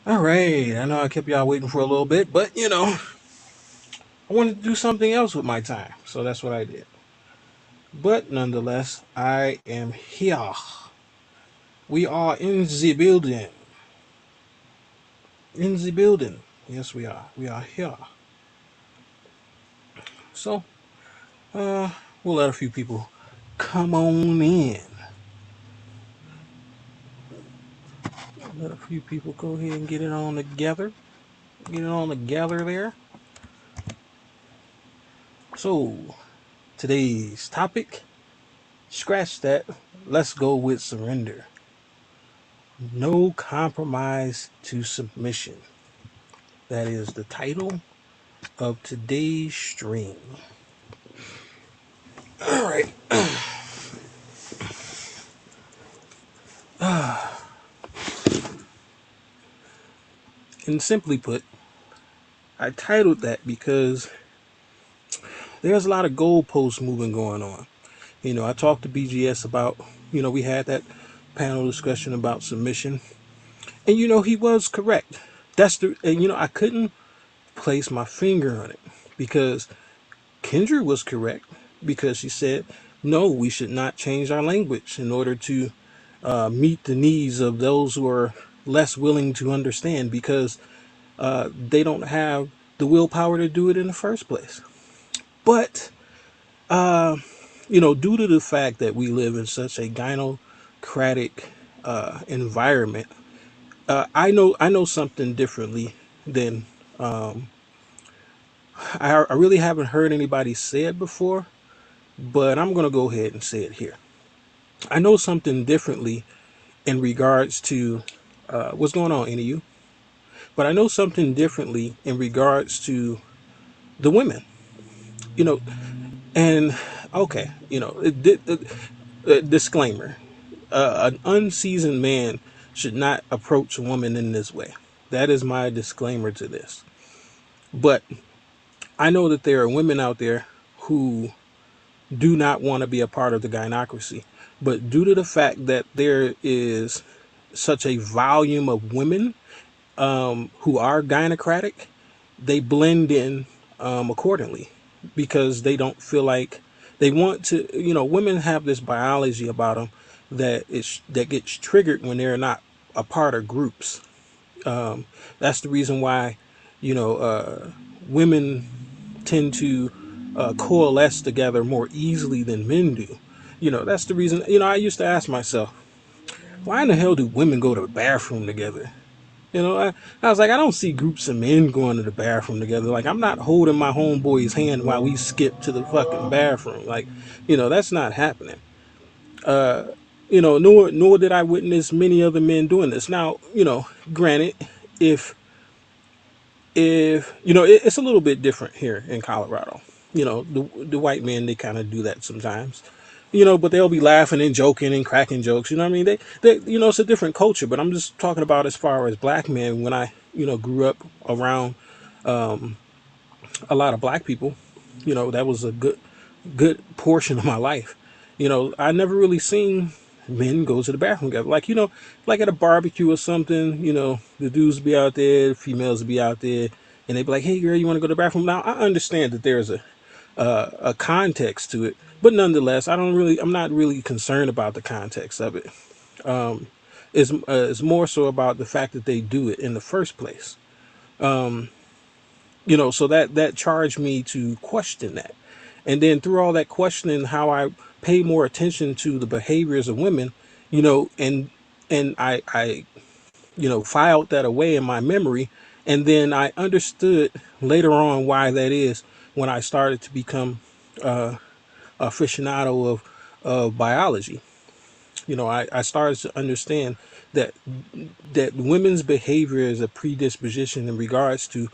All right, I know I kept y'all waiting for a little bit, but I wanted to do something else with my time, so that's what I did. But nonetheless, I am here. We are in the building. In the building. Yes, we are. We are here. So, uh, we'll let a few people come on in. Let a few people go ahead and get it on together. Get it on together there. So, today's topic, scratch that. Let's go with surrender. No compromise to submission. That is the title of today's stream. All right. And simply put, I titled that because there's a lot of goalpost moving going on. I talked to BGS about, we had that panel discussion about submission. And, he was correct. And, I couldn't place my finger on it because Kendra was correct because she said, no, we should not change our language in order to meet the needs of those who are less willing to understand because they don't have the willpower to do it in the first place. But, due to the fact that we live in such a gynocratic environment, I know something differently than I really haven't heard anybody say it before, but I'm going to go ahead and say it here. I know something differently in regards to what's going on, any of you, but I know something differently in regards to the women, you know, and okay, disclaimer: an unseasoned man should not approach a woman in this way. That is my disclaimer to this. But I know that there are women out there who do not want to be a part of the gynocracy. But due to the fact that there is such a volume of women who are gynocratic, they blend in accordingly because they don't feel like they want to. Women have this biology about them that gets triggered when they're not a part of groups. That's the reason why, women tend to coalesce together more easily than men do. That's the reason. I used to ask myself, why in the hell do women go to the bathroom together? I was like, I don't see groups of men going to the bathroom together. Like, I'm not holding my homeboy's hand while we skip to the fucking bathroom. Like, that's not happening. Nor did I witness many other men doing this. Now, granted, if it's a little bit different here in Colorado. The white men, they kind of do that sometimes. But they'll be laughing and joking and cracking jokes. You know what I mean? They it's a different culture. But I'm just talking about as far as black men. When I grew up around a lot of black people, that was a good portion of my life. I never really seen men go to the bathroom together. Like, like at a barbecue or something, the dudes be out there, the females be out there, and they be like, hey girl, you want to go to the bathroom? Now I understand that there's a context to it, but nonetheless, I'm not really concerned about the context of it. It's more so about the fact that they do it in the first place. So that charged me to question that. And then through all that questioning, how I pay more attention to the behaviors of women, and I filed that away in my memory, and then I understood later on why that is when I started to become aficionado of biology. I started to understand that women's behavior is a predisposition in regards to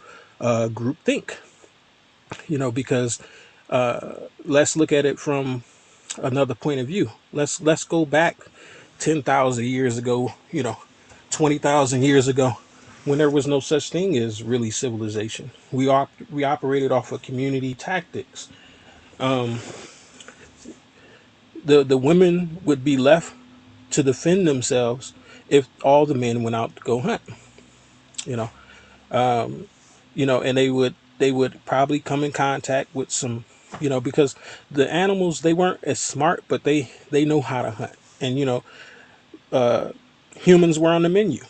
group think. Because let's look at it from another point of view. Let's go back 10,000 years ago, 20,000 years ago, when there was no such thing as really civilization. We operated off of community tactics. The women would be left to defend themselves if all the men went out to go hunt. you know, and they would probably come in contact with some, because the animals, they weren't as smart, but they know how to hunt, and humans were on the menu.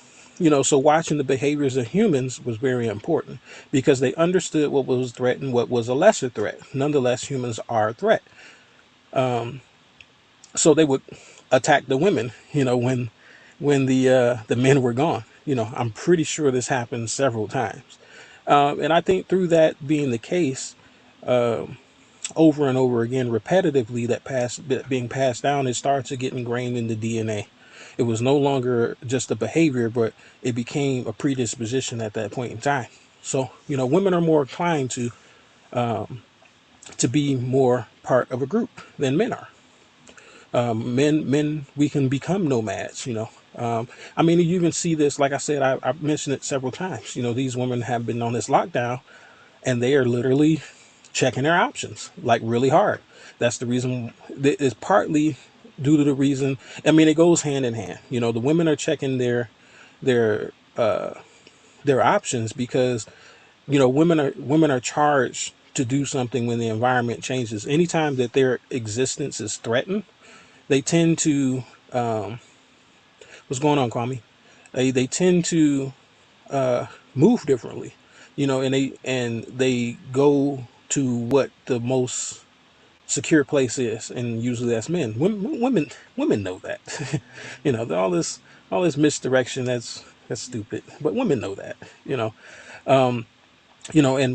So watching the behaviors of humans was very important because they understood what was a threat and what was a lesser threat. Nonetheless, humans are a threat. So they would attack the women, when the men were gone. I'm pretty sure this happened several times. And I think through that being the case, over and over again, repetitively, being passed down, it started to get ingrained in the DNA. It was no longer just a behavior, but it became a predisposition at that point in time. So, women are more inclined to be more part of a group than men are. Men, we can become nomads. I mean, you even see this. Like I said, I mentioned it several times. These women have been on this lockdown, and they are literally checking their options like really hard. That's the reason. It's partly due to the reason. I mean, it goes hand in hand. The women are checking their their options because women are charged to do something when the environment changes. Anytime that their existence is threatened, they tend to what's going on, Kwame? They tend to move differently, and they go to what the most secure place is, and usually that's men. Women know that. All this misdirection, that's stupid, but women know that. And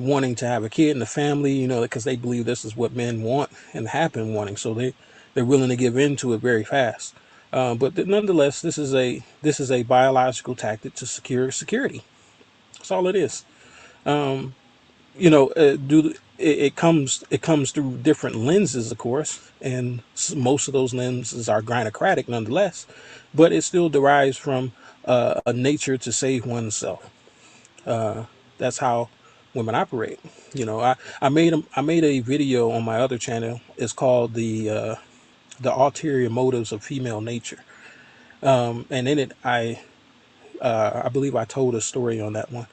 wanting to have a kid and a family, because they believe this is what men want and have been wanting, so they're willing to give in to it very fast. But nonetheless, this is a biological tactic to secure security. That's all it is. It comes through different lenses, of course, and most of those lenses are gynocratic nonetheless, but it still derives from a nature to save oneself. That's how women operate. I made a video on my other channel. It's called the ulterior motives of female nature, and in it I believe I told a story on that one.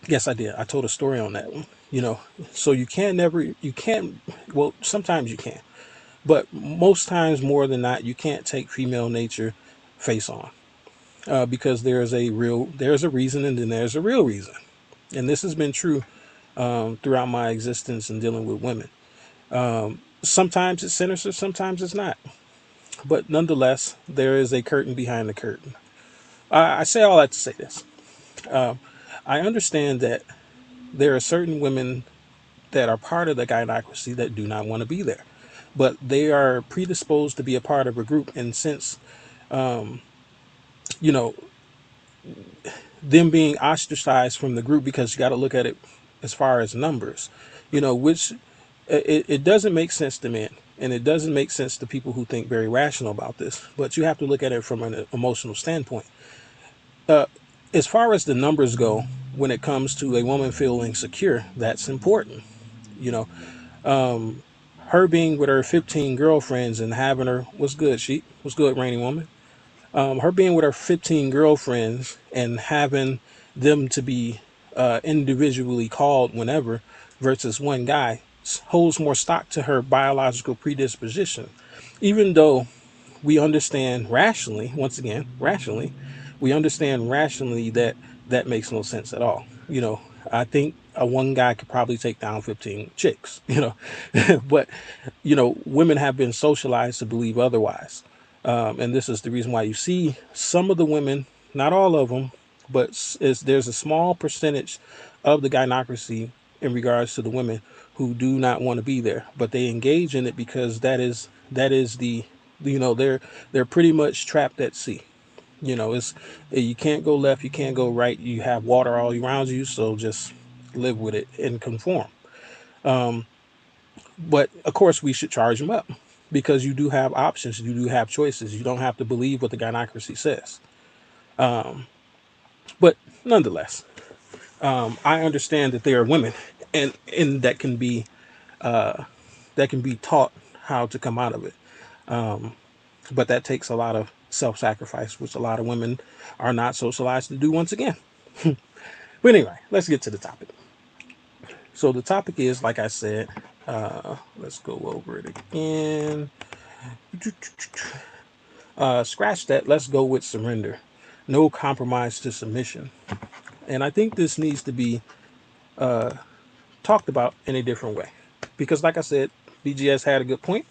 Yes, I did. I told a story on that one. So you can't. Well, sometimes you can, but most times, more than not, you can't take female nature face on, because there's a reason, and then there's a real reason, and this has been true throughout my existence in dealing with women. Sometimes it's sinister, sometimes it's not, but nonetheless, there is a curtain behind the curtain. I say all that to say this. I understand that there are certain women that are part of the gynocracy that do not want to be there, but they are predisposed to be a part of a group. And since, you know, them being ostracized from the group, because you got to look at it as far as numbers, which it doesn't make sense to men. And it doesn't make sense to people who think very rational about this, but you have to look at it from an emotional standpoint. As far as the numbers go, when it comes to a woman feeling secure, that's important. You know, her being with her 15 girlfriends and having her, what's good, she, what's good, Rainy Woman? Her being with her 15 girlfriends and having them to be individually called whenever versus one guy holds more stock to her biological predisposition. Even though we understand rationally, once again, rationally, we understand rationally that that makes no sense at all. I think a one guy could probably take down 15 chicks, but, women have been socialized to believe otherwise. And this is the reason why you see some of the women, not all of them, but there's a small percentage of the gynocracy in regards to the women who do not want to be there, but they engage in it because that is they're pretty much trapped at sea. It's, you can't go left, you can't go right, you have water all around you, so just live with it and conform. But of course, we should charge them up because you do have options, you do have choices. You don't have to believe what the gynocracy says. But nonetheless, I understand that there are women, and that can be taught how to come out of it. But that takes a lot of self-sacrifice, which a lot of women are not socialized to do once again. But anyway, let's get to the topic. So the topic is, like I said, let's go over it again. Scratch that. Let's go with surrender. No compromise to submission. And I think this needs to be talked about in a different way. Because, like I said, BGS had a good point.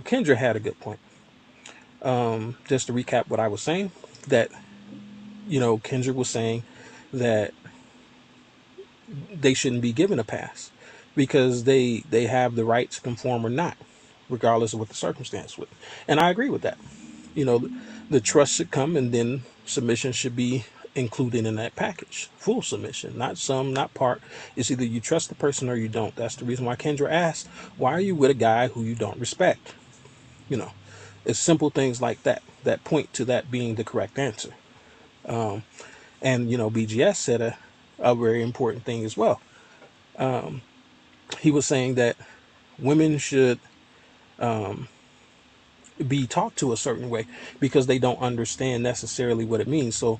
Kendra had a good point. Just to recap what I was saying, that, Kendra was saying that they shouldn't be given a pass because they have the right to conform or not, regardless of what the circumstance was. And I agree with that. The trust should come, and then submission should be included in that package. Full submission, not some, not part. It's either you trust the person or you don't. That's the reason why Kendra asked, why are you with a guy who you don't respect? You know, it's simple things like that that point to that being the correct answer. And BGS said a very important thing as well. He was saying that women should be taught to a certain way because they don't understand necessarily what it means. So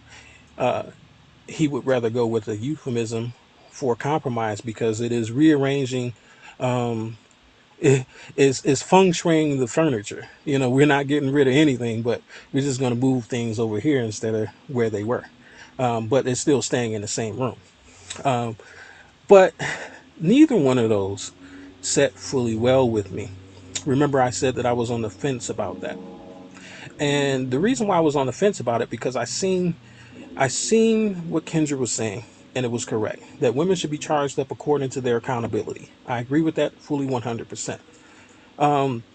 he would rather go with a euphemism for compromise because it is rearranging, it is feng shuiing the furniture. We're not getting rid of anything, but we're just going to move things over here instead of where they were. But it's still staying in the same room. But neither one of those set fully well with me. Remember, I said that I was on the fence about that. And the reason why I was on the fence about it, because I seen what Kendra was saying, and it was correct that women should be charged up according to their accountability. I agree with that fully 100%.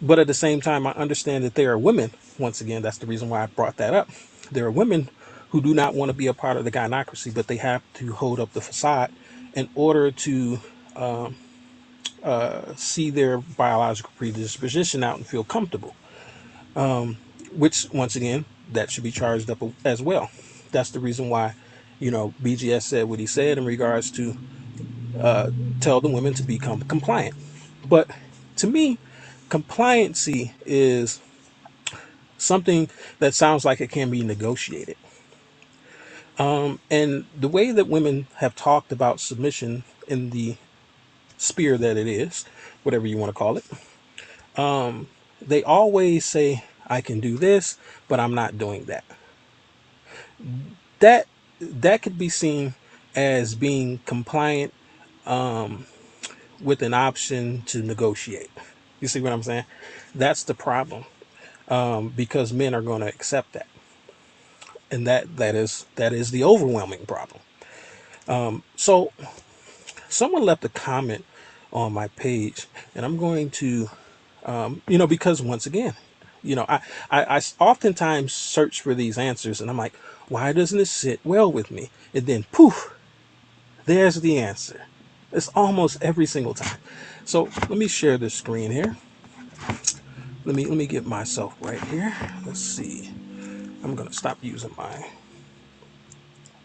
But at the same time, I understand that there are women. Once again, that's the reason why I brought that up. There are women who do not want to be a part of the gynocracy, but they have to hold up the facade in order to see their biological predisposition out and feel comfortable. Which, once again, that should be charged up as well. That's the reason why, BGS said what he said in regards to tell the women to become compliant. But to me, compliancy is something that sounds like it can be negotiated. And the way that women have talked about submission in the sphere that it is, whatever you want to call it, they always say, I can do this, but I'm not doing that. That that could be seen as being compliant with an option to negotiate. You see what I'm saying? That's the problem, because men are going to accept that, and that is the overwhelming problem. So someone left a comment on my page, and I'm going to, because once again, I oftentimes search for these answers, and I'm like, why doesn't it sit well with me? And then poof, there's the answer. It's almost every single time. So let me share this screen here. Let me get myself right here. Let's see. I'm gonna stop using my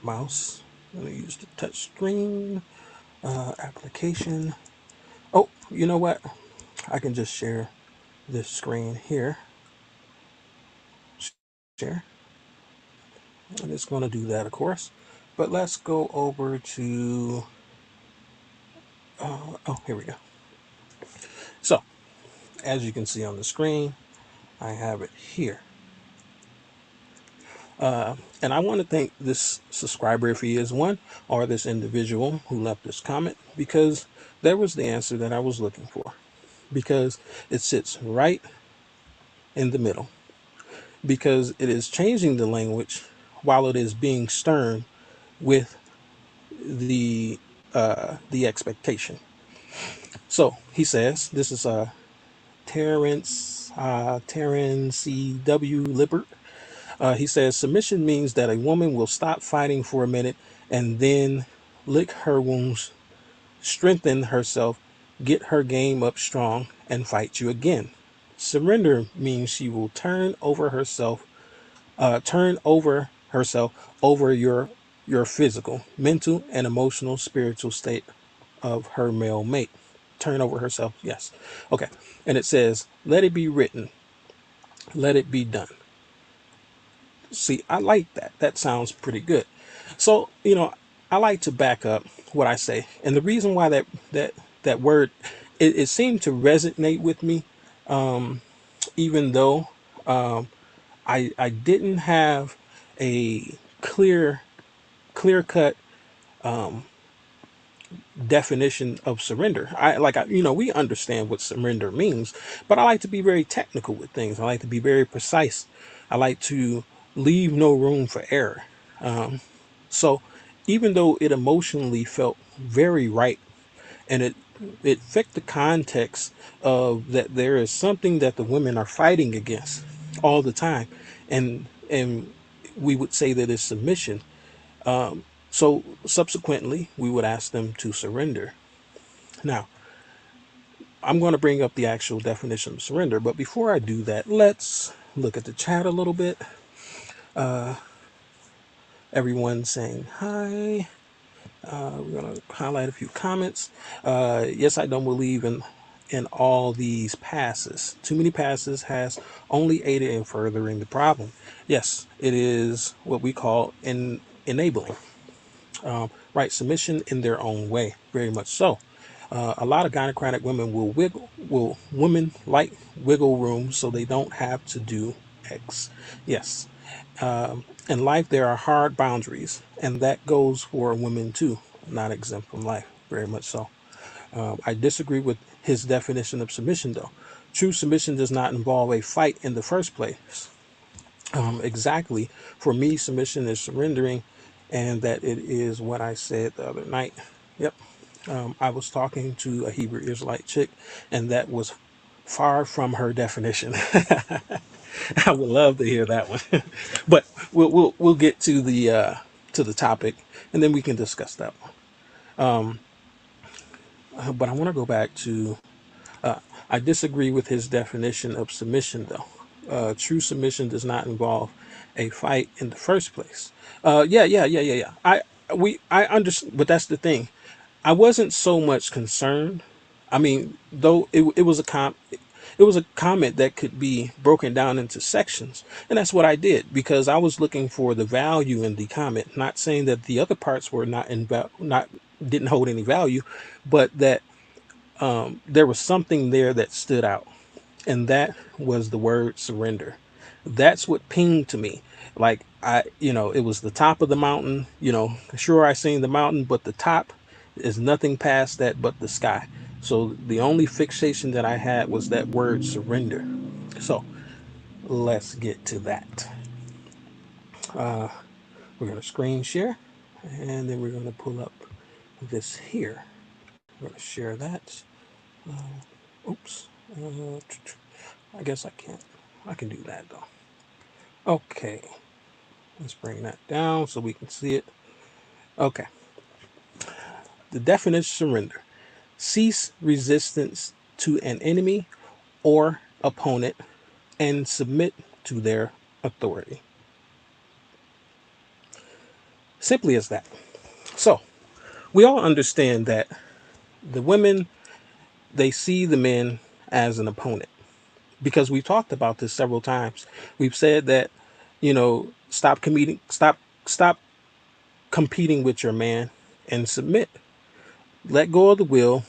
mouse. I'm gonna use the touch screen application. Oh, you know what? I can just share this screen here. Share. And it's gonna do that, of course. But let's go over to. Oh, here we go. So, as you can see on the screen, I have it here. And I want to thank this subscriber, if he is one, or this individual who left this comment, because there was the answer that I was looking for. Because it sits right in the middle. Because it is changing the language while it is being stern with the expectation. So he says, this is Terrence C.W. Lippert. He says submission means that a woman will stop fighting for a minute and then lick her wounds, strengthen herself, get her game up strong, and fight you again. Surrender means she will turn over herself over your physical, mental, and emotional, spiritual state of her male mate. Turn over herself, yes. Okay. And it says, let it be written, let it be done. See, I like that. That sounds pretty good. So, I like to back up what I say. And the reason why that word, it seemed to resonate with me, even though I didn't have a clear cut definition of surrender. We understand what surrender means, but I like to be very technical with things. I like to be very precise. I like to leave no room for error. So even though it emotionally felt very right, and it fit the context of that there is something that the women are fighting against all the time, and we would say that is submission. So subsequently, we would ask them to surrender. Now, I'm going to bring up the actual definition of surrender, but before I do that, let's look at the chat a little bit. Everyone saying hi. We're going to highlight a few comments. Yes, I don't believe in all these passes. Too many passes has only aided in furthering the problem. Yes, it is what we call enabling. Right, submission in their own way, very much so. A lot of gynocratic women will women like wiggle room so they don't have to do X. Yes. In life, there are hard boundaries, and that goes for women too, not exempt from life, very much so. I disagree with his definition of submission, though. True submission does not involve a fight in the first place. Exactly. For me, submission is surrendering, and that it is what I said the other night. Yep. I was talking to a Hebrew Israelite chick, and that was far from her definition. I would love to hear that one, but we'll get to the topic, and then we can discuss that one. But I want to go back to. I disagree with his definition of submission, though. True submission does not involve a fight in the first place. Yeah. I understand, but that's the thing. I wasn't so much concerned. I mean, though it was it was a comment that could be broken down into sections, and that's what I did because I was looking for the value in the comment. Not saying that the other parts were not didn't hold any value, but that there was something there that stood out, and that was the word surrender. That's what pinged to me. Like it was the top of the mountain. Sure, I seen the mountain, but the top is nothing past that but the sky. So the only fixation that I had was that word surrender. So let's get to that. We're gonna screen share, and then we're gonna pull up this here. We're gonna share that. Oops. I guess I can't. I can do that though. Okay. Let's bring that down so we can see it. Okay. The definition of surrender: cease resistance to an enemy or opponent and submit to their authority. Simply as that. So, we all understand that the women, they see the men as an opponent because we've talked about this several times. We've said that, stop competing with your man and submit. Let go of the wheel.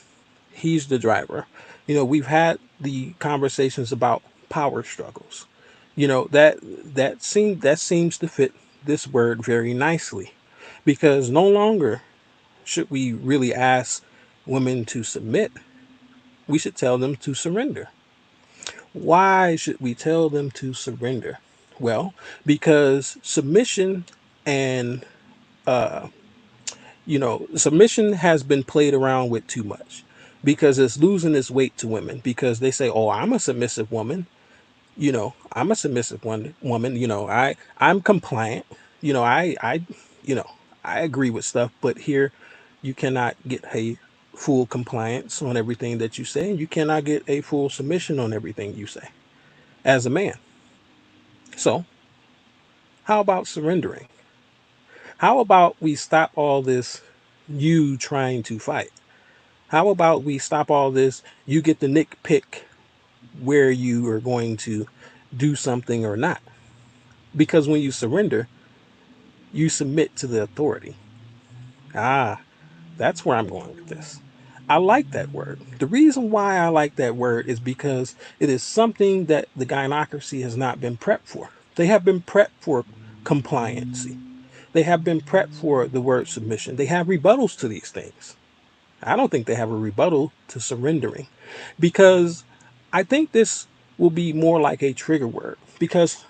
He's the driver. We've had the conversations about power struggles. That seems to fit this word very nicely, because no longer should we really ask women to submit. We should tell them to surrender. Why should we tell them to surrender? Well, because and submission has been played around with too much, because it's losing its weight to women, because they say, "Oh, I'm a submissive woman." I'm a submissive woman. I'm compliant. I you know I agree with stuff, but here you cannot get a full compliance on everything that you say, and you cannot get a full submission on everything you say as a man. So how about surrendering? How about we stop all this you trying to fight? How about we stop all this you get the nitpick where you are going to do something or not? Because when you surrender, you submit to the authority. Ah, that's where I'm going with this. I like that word. The reason why I like that word is because it is something that the gynocracy has not been prepped for. They have been prepped for compliancy. They have been prepped for the word submission. They have rebuttals to these things. I don't think they have a rebuttal to surrendering because I think this will be more like a trigger word because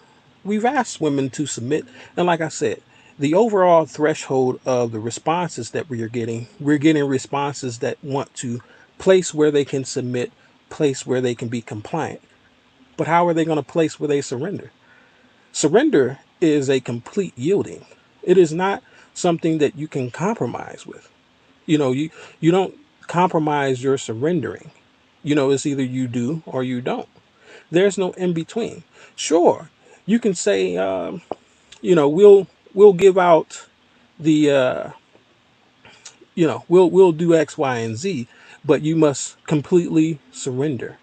we've asked women to submit. And like I said, the overall threshold of the responses that we're getting responses that want to place where they can submit, place where they can be compliant. But how are they going to place where they surrender? Surrender is a complete yielding. It is not something that you can compromise with. You don't compromise your surrendering. It's either you do or you don't. There's no in between. Sure, you can say, we'll give out the, we'll do X, Y, and Z, but you must completely surrender.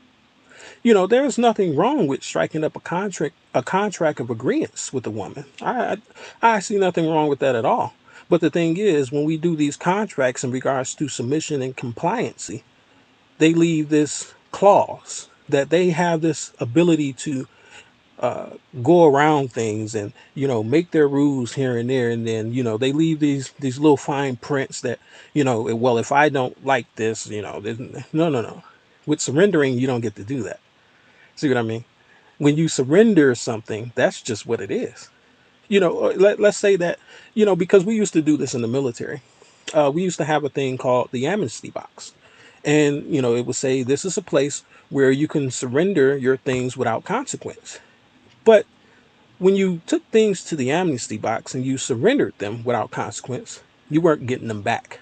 There's nothing wrong with striking up a contract of agreements with a woman. I see nothing wrong with that at all. But the thing is, when we do these contracts in regards to submission and compliancy, they leave this clause that they have this ability to go around things and make their rules here and there, and then they leave these little fine prints that well, if I don't like this, no, no, no. With surrendering, you don't get to do that. See what I mean? When you surrender something, that's just what it is. Let's say that, because we used to do this in the military. We used to have a thing called the amnesty box. And, it would say this is a place where you can surrender your things without consequence. But when you took things to the amnesty box and you surrendered them without consequence, you weren't getting them back.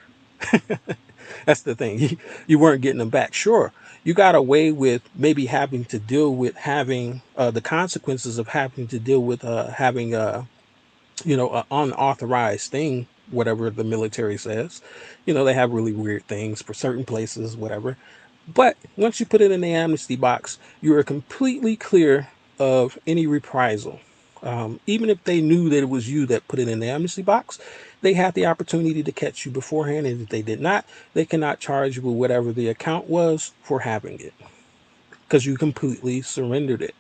That's the thing. You weren't getting them back. Sure, you got away with maybe having to deal with having the consequences of having to deal with having an unauthorized thing, whatever the military says. They have really weird things for certain places, whatever. But once you put it in the amnesty box, you are completely clear of any reprisal. Even if they knew that it was you that put it in the amnesty box, they had the opportunity to catch you beforehand. And if they did not, they cannot charge you with whatever the account was for having it because you completely surrendered it.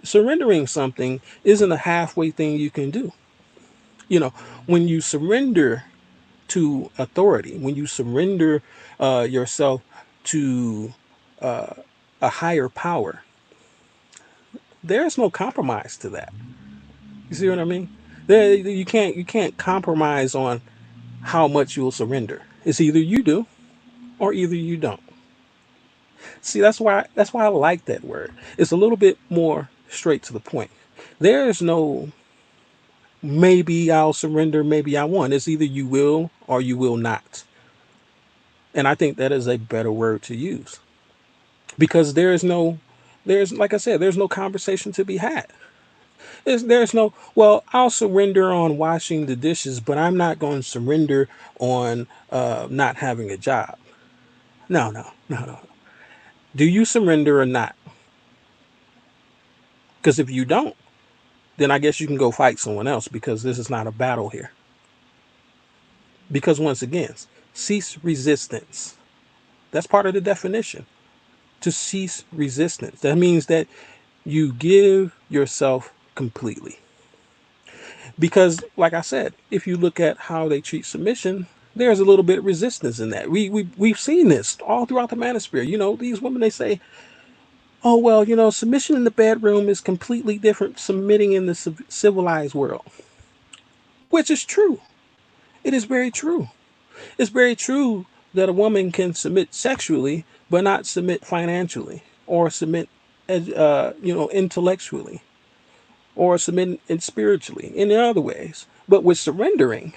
Surrendering something isn't a halfway thing you can do. When you surrender to authority, when you surrender yourself to a higher power, there's no compromise to that. You see what I mean? You can't compromise on how much you'll surrender. It's either you do or either you don't. See, that's why I like that word. It's a little bit more straight to the point. There's no maybe I'll surrender, maybe I won't. It's either you will or you will not. And I think that is a better word to use because there's like I said, there's no conversation to be had. There's no, well, I'll surrender on washing the dishes, but I'm not going to surrender on not having a job. No, no, no, no. Do you surrender or not? Because if you don't, then I guess you can go fight someone else because this is not a battle here. Because once again, cease resistance. That's part of the definition. To cease resistance. That means that you give yourself completely. Because, like I said, if you look at how they treat submission, there's a little bit of resistance in that. We've seen this all throughout the manosphere. These women, they say, oh, well, submission in the bedroom is completely different submitting in the civilized world, which is true. It is very true. It's very true that a woman can submit sexually, but not submit financially or submit, intellectually or submit spiritually in other ways. But with surrendering,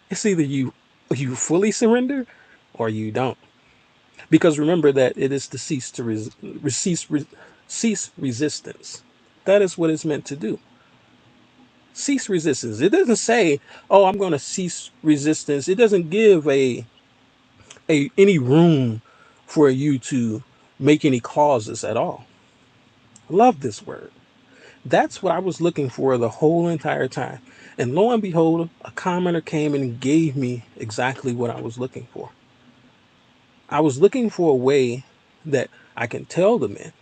it's either you fully surrender or you don't. Because remember that it is to cease resistance. That is what it's meant to do. Cease resistance. It doesn't say, "Oh, I'm going to cease resistance." It doesn't give a any room for you to make any clauses at all. Love this word. That's what I was looking for the whole entire time. And lo and behold, a commenter came and gave me exactly what I was looking for. I was looking for a way that I can tell the men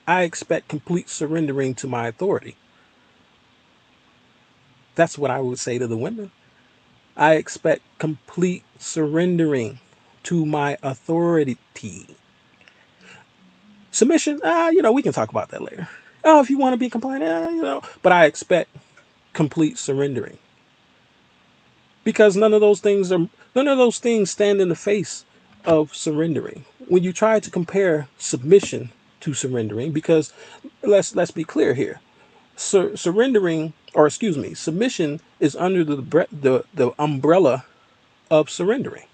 I expect complete surrendering to my authority. That's what I would say to the women. I expect complete surrendering to my authority. Submission, we can talk about that later. Oh, if you want to be compliant, but I expect complete surrendering because none of those things stand in the face of surrendering. When you try to compare submission to surrendering, because let's be clear here, surrendering, or excuse me, submission is under the umbrella of surrendering.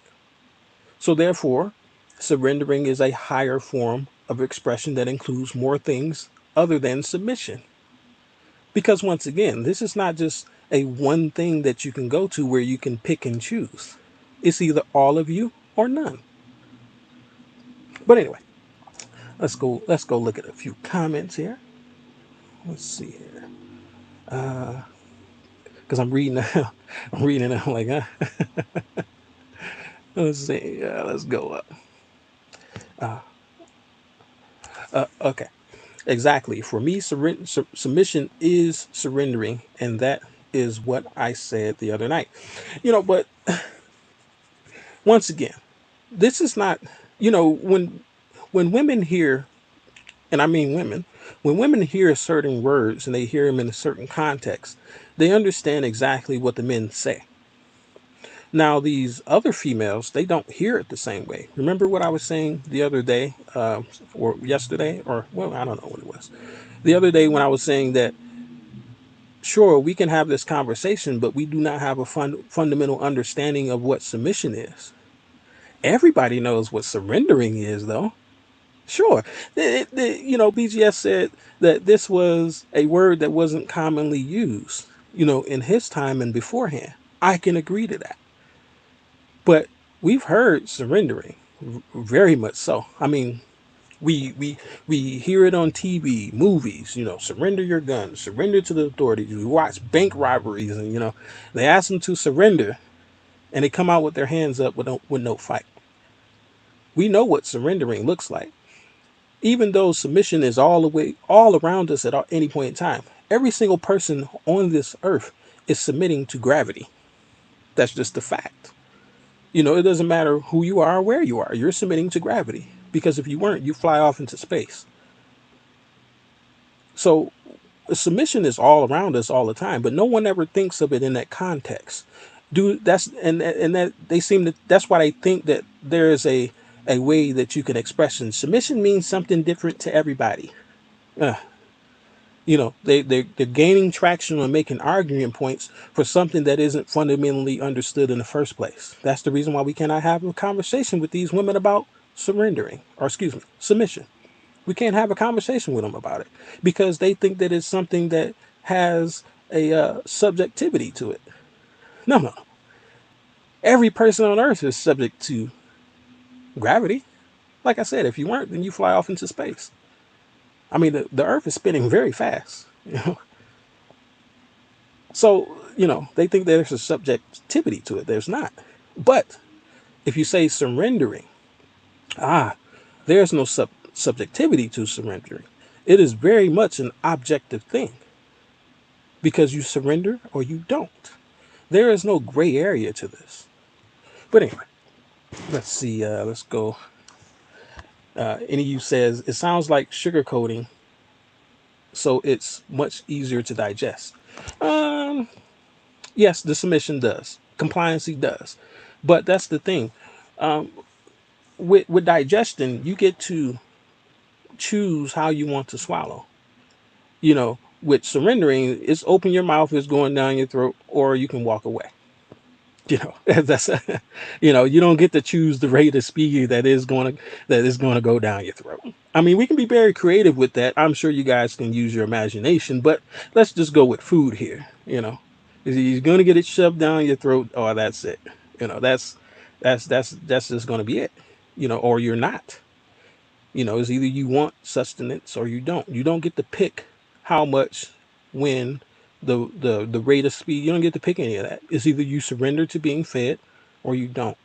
So therefore, surrendering is a higher form of expression that includes more things other than submission. Because once again, this is not just a one thing that you can go to where you can pick and choose. It's either all of you or none. But anyway, let's go look at a few comments here. Let's see here. Because I'm reading I'm reading it, I'm like, let's see. Let's go up. Okay. Exactly. For me, submission is surrendering, and that is what I said the other night. But once again, this is not, when women hear, and I mean women, when women hear certain words and they hear them in a certain context, they understand exactly what the men say. Now, these other females, they don't hear it the same way. Remember what I was saying the other day, or yesterday, or well, I don't know what it was. The other day when I was saying that sure, we can have this conversation, but we do not have a fundamental understanding of what submission is. Everybody knows what surrendering is, though. Sure. BGS said that this was a word that wasn't commonly used, in his time and beforehand. I can agree to that. But we've heard surrendering, very much so. I mean, we hear it on TV, movies, surrender your gun, surrender to the authorities. We watch bank robberies and they ask them to surrender and they come out with their hands up with no fight. We know what surrendering looks like. Even though submission is all around us at any point in time, every single person on this earth is submitting to gravity. That's just a fact. It doesn't matter who you are or where you are. You're submitting to gravity because if you weren't, you fly off into space. So submission is all around us all the time, but no one ever thinks of it in that context. That they seem to, that's why they think that there is a way that you can express it. Submission means something different to everybody. Uh, they're gaining traction on making argument points for something that isn't fundamentally understood in the first place. That's the reason why we cannot have a conversation with these women about surrendering, or excuse me, submission. We can't have a conversation with them about it because they think that it's something that has a subjectivity to it. No, no. Every person on Earth is subject to gravity. Like I said, if you weren't, then you fly off into space. I mean, the Earth is spinning very fast. So, they think there's a subjectivity to it. There's not. But if you say surrendering, there's no subjectivity to surrendering. It is very much an objective thing because you surrender or you don't. There is no gray area to this. But anyway, let's see. Let's go. Any of you says it sounds like sugarcoating, so it's much easier to digest. Um, yes, the submission does. Compliancy does. But that's the thing. With digestion, you get to choose how you want to swallow. With surrendering, it's open your mouth, it's going down your throat, or you can walk away. That's you don't get to choose the rate of speed that is going to go down your throat. I mean, we can be very creative with that. I'm sure you guys can use your imagination, but let's just go with food here. Is you're going to get it shoved down your throat, or that's it. That's just going to be it. Or you're not. It's either you want sustenance or you don't. You don't get to pick how much when the rate of speed. You don't get to pick any of that. It's either you surrender to being fed or you don't.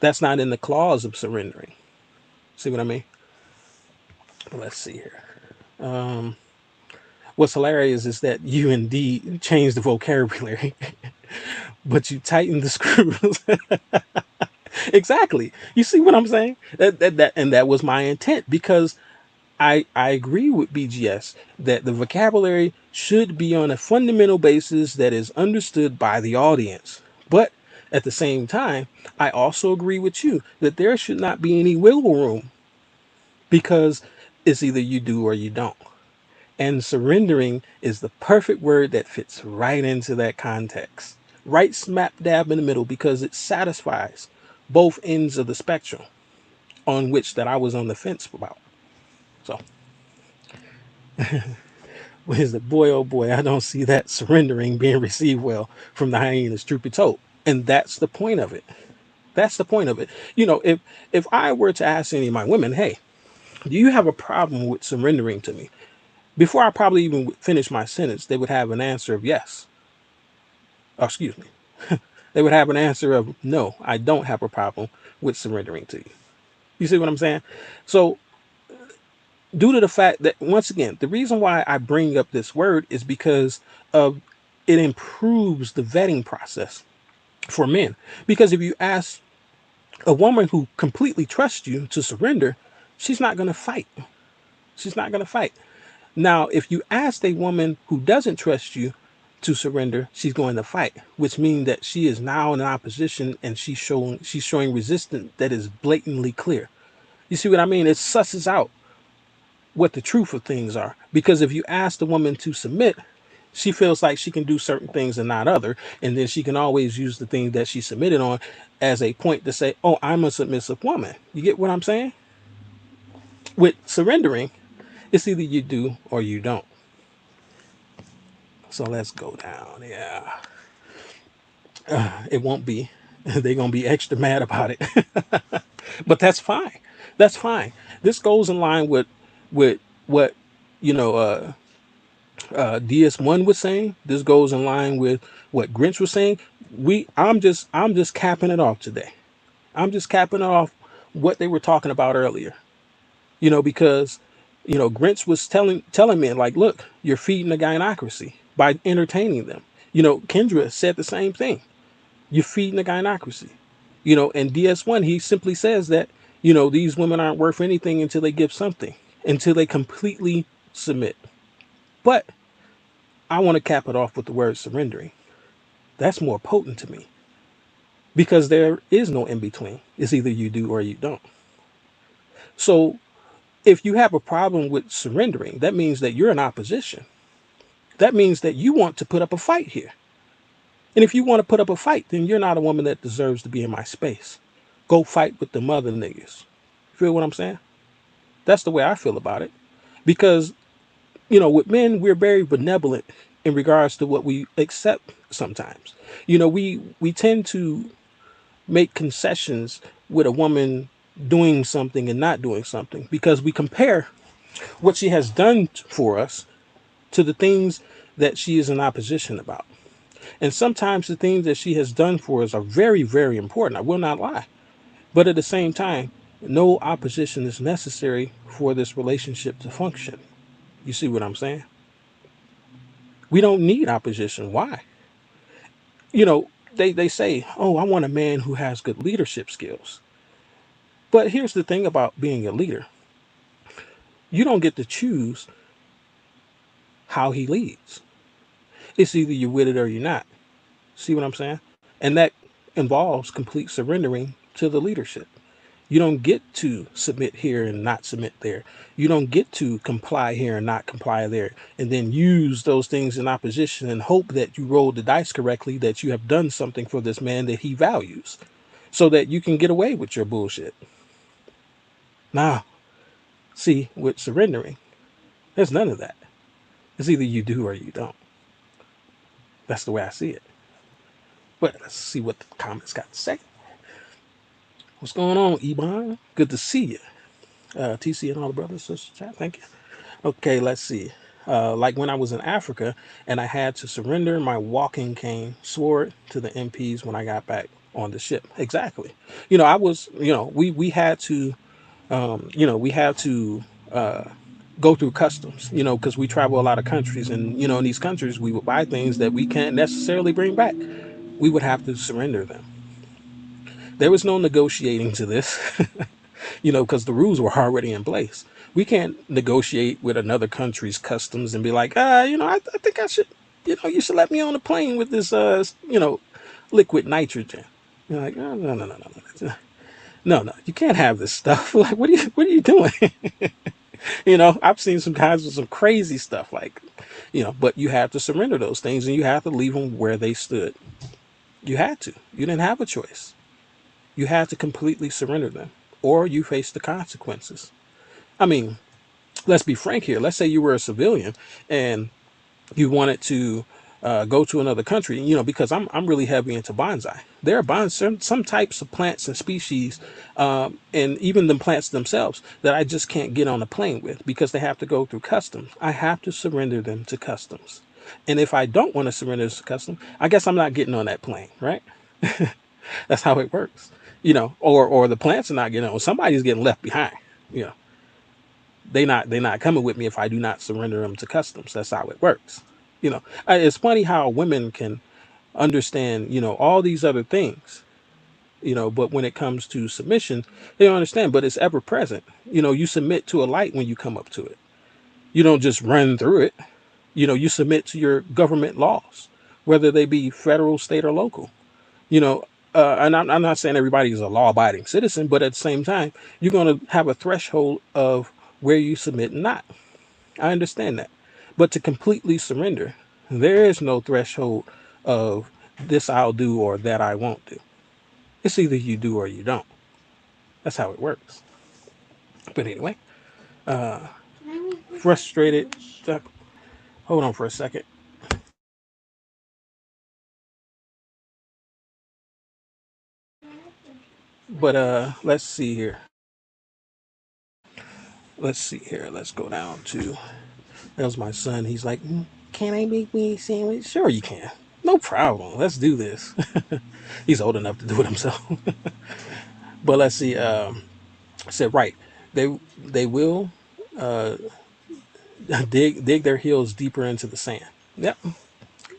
That's not in the clause of surrendering. See what I mean? Let's see here. What's hilarious is that you indeed changed the vocabulary, but you tighten the screws. Exactly. You see what I'm saying? And that was my intent, because I agree with BGS that the vocabulary should be on a fundamental basis that is understood by the audience. But at the same time, I also agree with you that there should not be any wiggle room, because it's either you do or you don't. And surrendering is the perfect word that fits right into that context. Right smack dab in the middle, because it satisfies both ends of the spectrum on which that I was on the fence about. So, is it, boy, oh boy, I don't see that surrendering being received well from the hyenas, truth be told. And that's the point of it. That's the point of it. If I were to ask any of my women, hey, do you have a problem with surrendering to me? Before I probably even finish my sentence, they would have an answer of yes. Oh, excuse me. They would have an answer of no, I don't have a problem with surrendering to you. You see what I'm saying? So, due to the fact that, once again, the reason why I bring up this word is because of it improves the vetting process for men. Because if you ask a woman who completely trusts you to surrender, she's not going to fight. She's not going to fight. Now, if you ask a woman who doesn't trust you to surrender, she's going to fight, which means that she is now in opposition, and she's showing resistance that is blatantly clear. You see what I mean? It susses out what the truth of things are. Because if you ask the woman to submit, she feels like she can do certain things and not other, and then she can always use the thing that she submitted on as a point to say, "Oh, I'm a submissive woman." You get what I'm saying? With surrendering, it's either you do or you don't. So let's go down. Yeah, it won't be. They're gonna be extra mad about it, but that's fine. That's fine. This goes in line with what you know. DS1 was saying. This goes in line with what Grinch was saying. I'm just capping it off today. I'm just capping it off what they were talking about earlier. Because Grinch was telling men, like, look, you're feeding the gynocracy by entertaining them. Kendra said the same thing. You're feeding the gynocracy. And DS1, he simply says that these women aren't worth anything until they give something, until they completely submit. But I want to cap it off with the word surrendering. That's more potent to me, because there is no in between. It's either you do or you don't. So if you have a problem with surrendering, that means that you're in opposition. That means that you want to put up a fight here. And if you want to put up a fight, then you're not a woman that deserves to be in my space. Go fight with the mother niggas. Feel what I'm saying? That's the way I feel about it. Because, with men, we're very benevolent in regards to what we accept sometimes. We tend to make concessions with a woman doing something and not doing something, because we compare what she has done for us to the things that she is in opposition about. And sometimes the things that she has done for us are very, very important. I will not lie. But at the same time, no opposition is necessary for this relationship to function. You see what I'm saying? We don't need opposition. Why? They say, oh, I want a man who has good leadership skills. But here's the thing about being a leader: you don't get to choose how he leads. It's either you're with it or you're not. See what I'm saying? And that involves complete surrendering to the leadership. You don't get to submit here and not submit there. You don't get to comply here and not comply there, and then use those things in opposition and hope that you rolled the dice correctly, that you have done something for this man that he values, so that you can get away with your bullshit. Now, see, with surrendering, there's none of that. It's either you do or you don't. That's the way I see it. But let's see what the comments got to say. What's going on, Ebon? Good to see you. TC and all the brothers, sisters, chat. Thank you. Okay, let's see. Like when I was in Africa and I had to surrender my walking cane sword to the MPs when I got back on the ship. Exactly. I was, we had to, we had to go through customs, because we travel a lot of countries, and in these countries we would buy things that we can't necessarily bring back. We would have to surrender them. There was no negotiating to this, because the rules were already in place. We can't negotiate with another country's customs and be like, I think I should, you should let me on the plane with this, liquid nitrogen. You're like, no, no, no, no, no, no, no, no, you can't have this stuff. Like, what are you doing? I've seen some guys with some crazy stuff, like, but you have to surrender those things and you have to leave them where they stood. You had to. You didn't have a choice. You had to completely surrender them, or you face the consequences. I mean, let's be frank here. Let's say you were a civilian and you wanted to go to another country, because I'm really heavy into bonsai. There are some types of plants and species, and even the plants themselves that I just can't get on a plane with because they have to go through customs. I have to surrender them to customs. And if I don't want to surrender to customs, I guess I'm not getting on that plane, right? That's how it works, or the plants are not getting on. Somebody's getting left behind. You know, they not coming with me if I do not surrender them to customs. That's how it works. It's funny how women can understand, all these other things, but when it comes to submission, they don't understand, but it's ever present. You submit to a light when you come up to it. You don't just run through it. You submit to your government laws, whether they be federal, state, or local. You know, and I'm not saying everybody is a law-abiding citizen, but at the same time, you're going to have a threshold of where you submit and not. I understand that. But to completely surrender, there is no threshold of this I'll do or that I won't do. It's either you do or you don't. That's how it works. But anyway, frustrated. Hold on for a second. But let's see here. Let's see here. Let's go down to, that was my son. He's like, can I make me a sandwich? Sure you can. No problem. Let's do this. He's old enough to do it himself. But let's see. I said right. They will dig their heels deeper into the sand. Yep.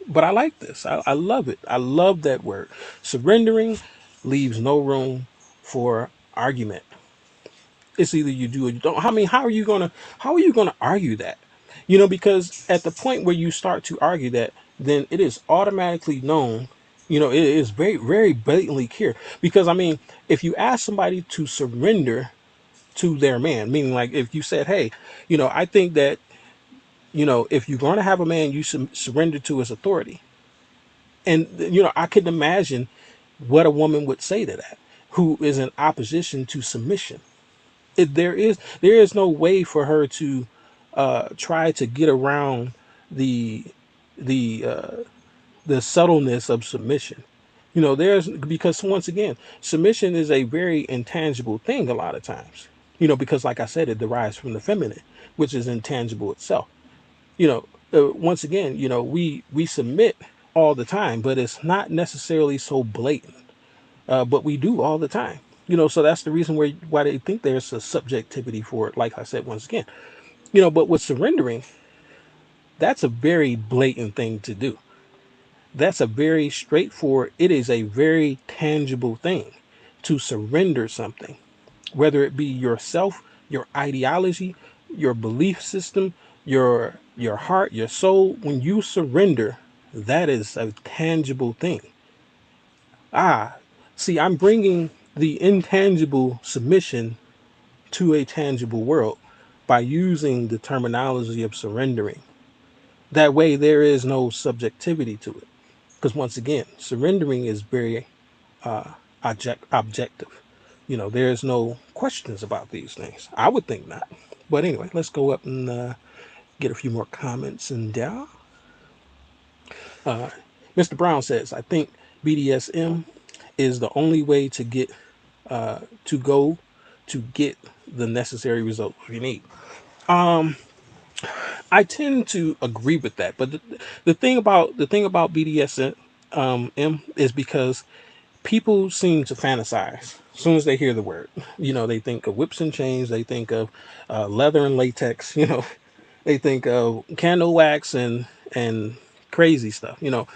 But I like this. I love it. I love that word. Surrendering leaves no room for argument. It's either you do or you don't. I mean, how are you gonna argue that? Because at the point where you start to argue that, then it is automatically known. It is very, very blatantly clear. Because I mean, if you ask somebody to surrender to their man, meaning like if you said, hey, I think that, if you're going to have a man, you surrender to his authority. And, I can imagine what a woman would say to that, who is in opposition to submission. There is no way for her to try to get around the the uh, the subtleness of submission. There's because once again, submission is a very intangible thing a lot of times. Because like I said, it derives from the feminine, which is intangible itself. Once again, we submit all the time, but it's not necessarily so blatant. But we do all the time. So that's the reason why they think there's a subjectivity for it. Like I said, once again, but with surrendering, that's a very blatant thing to do. That's a very straightforward. It is a very tangible thing to surrender something, whether it be yourself, your ideology, your belief system, your heart, your soul. When you surrender, that is a tangible thing. Ah, see, I'm bringing the intangible submission to a tangible world by using the terminology of surrendering. That way, there is no subjectivity to it. Because once again, surrendering is very objective. There's no questions about these things. I would think not. But anyway, let's go up and get a few more comments. And Mr. Brown says, I think BDSM is the only way to get to go to get the necessary results you need. I tend to agree with that, but the thing about BDSM is because people seem to fantasize as soon as they hear the word. You know, they think of whips and chains, they think of leather and latex. You know, they think of candle wax and crazy stuff. You know,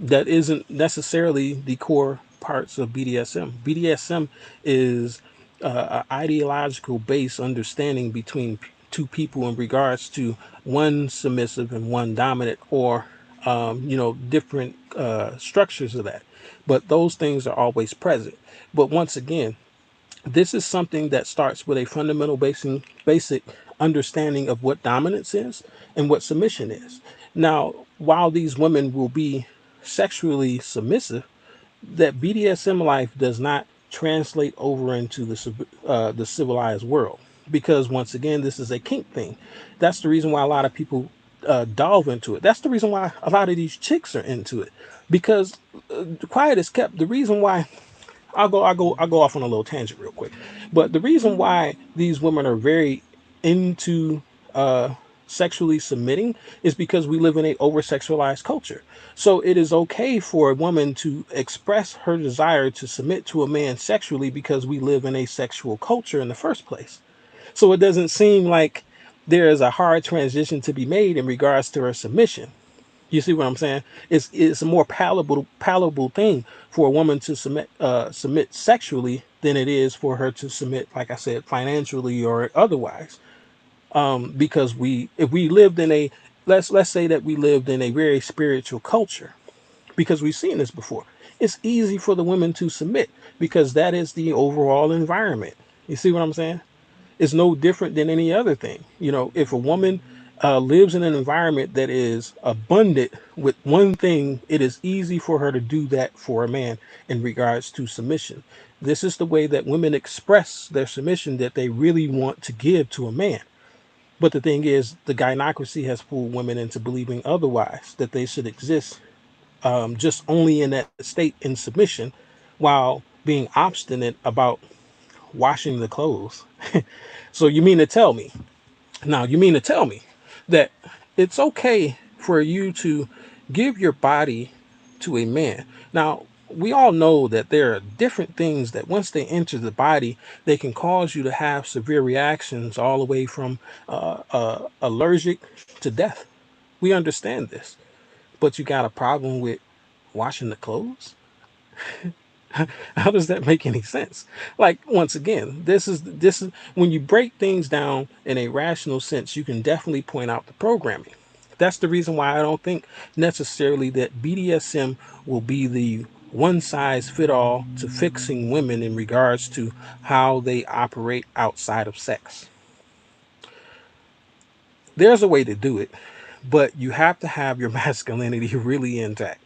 that isn't necessarily the core parts of BDSM. BDSM is an ideological based understanding between two people in regards to one submissive and one dominant, or you know, different structures of that. But those things are always present. But once again, this is something that starts with a fundamental basic understanding of what dominance is and what submission is. Now, while these women will be sexually submissive, that BDSM life does not translate over into the civilized world, because once again, this is a kink thing. That's the reason why a lot of people delve into it. That's the reason why a lot of these chicks are into it, because quiet is kept. The reason why I'll go off on a little tangent real quick. But the reason why these women are very into sexually submitting is because we live in a over sexualized culture. So it is okay for a woman to express her desire to submit to a man sexually because we live in a sexual culture in the first place. So it doesn't seem like there is a hard transition to be made in regards to her submission. You see what I'm saying? It's a more palatable thing for a woman to submit sexually than it is for her to submit, like I said, financially or otherwise. Because we if we lived in a let's say that we lived in a very spiritual culture, because we've seen this before. It's easy for the women to submit because that is the overall environment. You see what I'm saying? Is no different than any other thing. You know, if a woman lives in an environment that is abundant with one thing, it is easy for her to do that for a man in regards to submission. This is the way that women express their submission that they really want to give to a man. But the thing is, the gynocracy has fooled women into believing otherwise, that they should exist just only in that state in submission while being obstinate about washing the clothes. So you mean to tell me that it's okay for you to give your body to a man? Now, we all know that there are different things that once they enter the body, they can cause you to have severe reactions, all the way from allergic to death. We understand this, but you got a problem with washing the clothes? How does that make any sense? Like, once again, this is when you break things down in a rational sense, you can definitely point out the programming. That's the reason why I don't think necessarily that BDSM will be the one size fit all to fixing women in regards to how they operate outside of sex. There's a way to do it, but you have to have your masculinity really intact.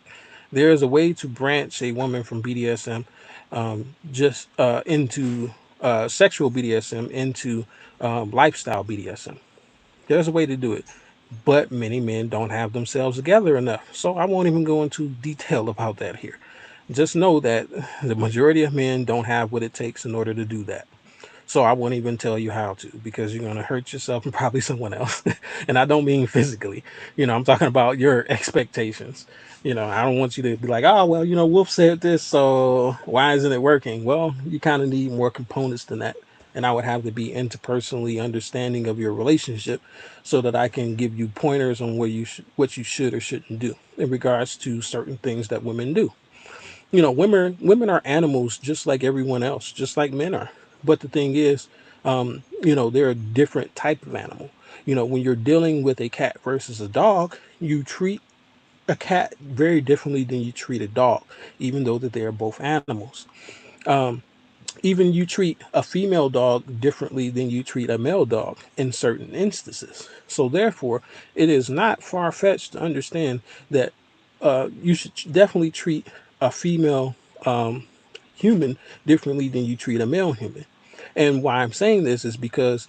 There is a way to branch a woman from BDSM just into sexual BDSM into lifestyle BDSM. There's a way to do it, but many men don't have themselves together enough. So I won't even go into detail about that here. Just know that the majority of men don't have what it takes in order to do that. So I won't even tell you how to, because you're going to hurt yourself and probably someone else. And I don't mean physically. You know, I'm talking about your expectations. You know, I don't want you to be like, oh, well, you know, Wolf said this, so why isn't it working? Well, you kind of need more components than that. And I would have to be interpersonally understanding of your relationship so that I can give you pointers on what you should or shouldn't do in regards to certain things that women do. You know, women are animals just like everyone else, just like men are. But the thing is, you know, they're a different type of animal. You know, when you're dealing with a cat versus a dog, you treat a cat very differently than you treat a dog, even though that they are both animals. Even you treat a female dog differently than you treat a male dog in certain instances. So therefore, it is not far-fetched to understand that you should definitely treat a female human differently than you treat a male human. And why I'm saying this is because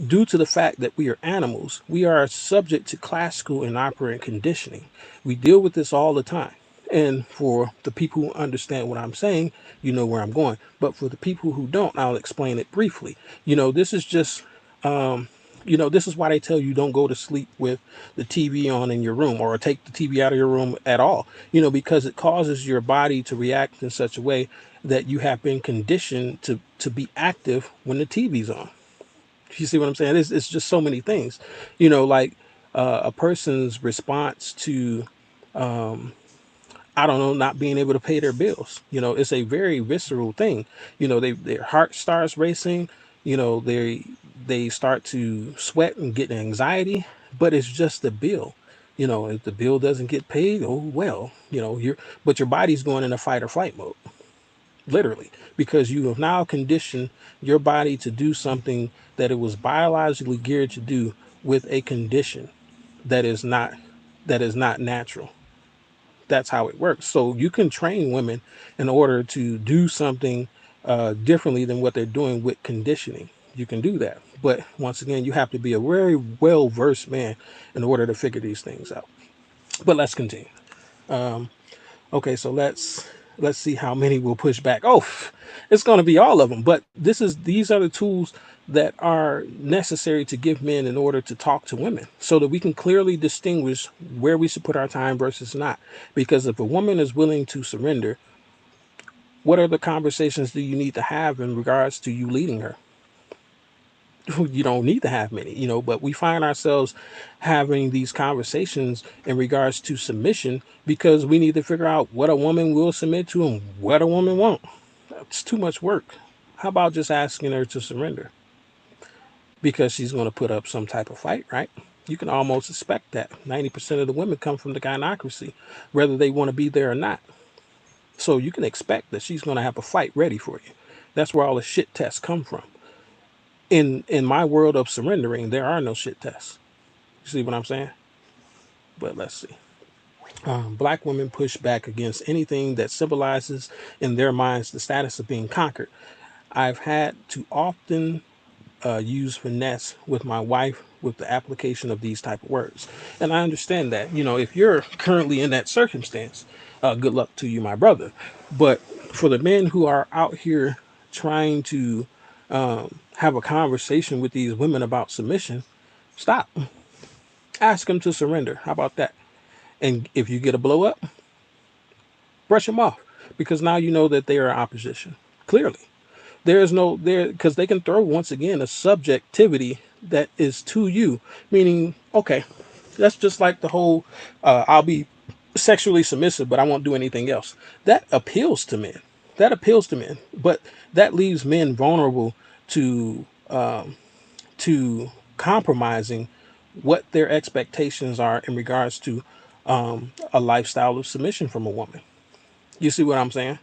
due to the fact that we are animals, we are subject to classical and operant conditioning. We deal with this all the time. And for the people who understand what I'm saying, you know where I'm going. But for the people who don't, I'll explain it briefly. You know, this is just This is why they tell you don't go to sleep with the TV on in your room, or take the TV out of your room at all, because it causes your body to react in such a way that you have been conditioned to be active when the TV's on. You see what I'm saying? It's just so many things, like a person's response to, I don't know, not being able to pay their bills. It's a very visceral thing. Their heart starts racing. They start to sweat and get anxiety, but it's just the bill. If the bill doesn't get paid, oh well. But your body's going in a fight or flight mode, literally, because you have now conditioned your body to do something that it was biologically geared to do with a condition that is not natural. That's how it works. So you can train women in order to do something differently than what they're doing with conditioning. You can do that. But once again, you have to be a very well versed man in order to figure these things out. But let's continue. Okay, so let's see how many will push back. Oh, it's going to be all of them. But these are the tools that are necessary to give men in order to talk to women, so that we can clearly distinguish where we should put our time versus not. Because if a woman is willing to surrender, what other conversations do you need to have in regards to you leading her? You don't need to have many, but we find ourselves having these conversations in regards to submission because we need to figure out what a woman will submit to and what a woman won't. It's too much work. How about just asking her to surrender? Because she's going to put up some type of fight, right? You can almost expect that. 90% of the women come from the gynocracy, whether they want to be there or not. So you can expect that she's going to have a fight ready for you. That's where all the shit tests come from. In my world of surrendering, there are no shit tests. You see what I'm saying? But let's see. Black women push back against anything that symbolizes in their minds the status of being conquered. I've had to often use finesse with my wife with the application of these type of words, and I understand that. If you're currently in that circumstance, good luck to you, my brother. But for the men who are out here trying to have a conversation with these women about submission, stop. Ask them to surrender. How about that? And if you get a blow up, brush them off, because now you know that they are opposition. Clearly, there is no there, because they can throw once again a subjectivity that is to you, meaning, okay, that's just like the whole I'll be sexually submissive, but I won't do anything else. That appeals to men. That appeals to men, but that leaves men vulnerable to to compromising what their expectations are in regards to a lifestyle of submission from a woman. You see what I'm saying?